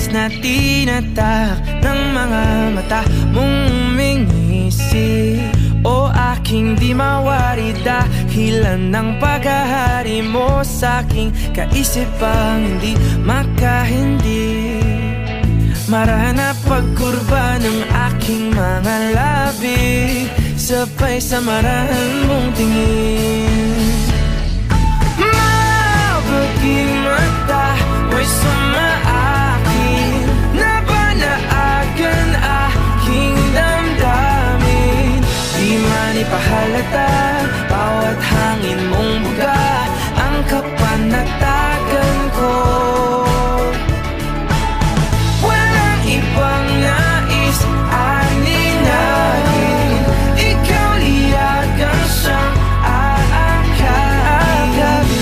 oras na tinatak ng mga mata mong umingisi. O aking di mawari dahilan ng paghahari mo sa'king kaisipang hindi makahindi. Marana pagkurba ng aking mga labi, sabay sa marahan mong tingin. Mabaging mata, may sumaakin na banaagan aking damdamin. Di man ipahalata, bawat hangin mong buga ang kapanatagan ko. Walang ibang nais aninagin, ikaw liyagang siyang aakapin.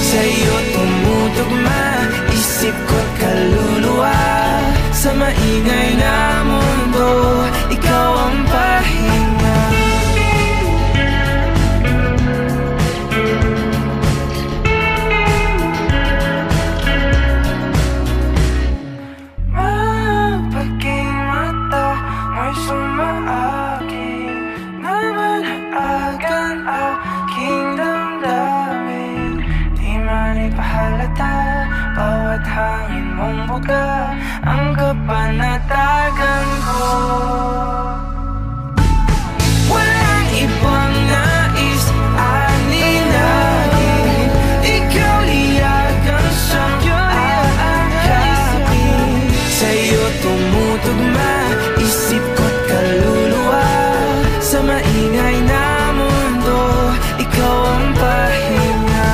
Sa'yo tumutugma isip ko't kaluluwa, sa maingay na mundo ikaw ang pahinga. Mapaging mata, may sumaaking na banaagan aking damdamin. Di man ipahalata, bawat hangin mong buga ang kapanatagan ko. Walang ibang nais aninagin, ikaw liyagang siyang aakapin. Sa'yo tumutugma isip ko't kaluluwa, sa maingay na mundo ikaw ang pahinga.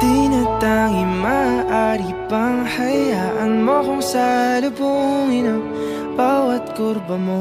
Di na tangi maaari pang hayaan mo kung salubungin ang bawat kurba mo.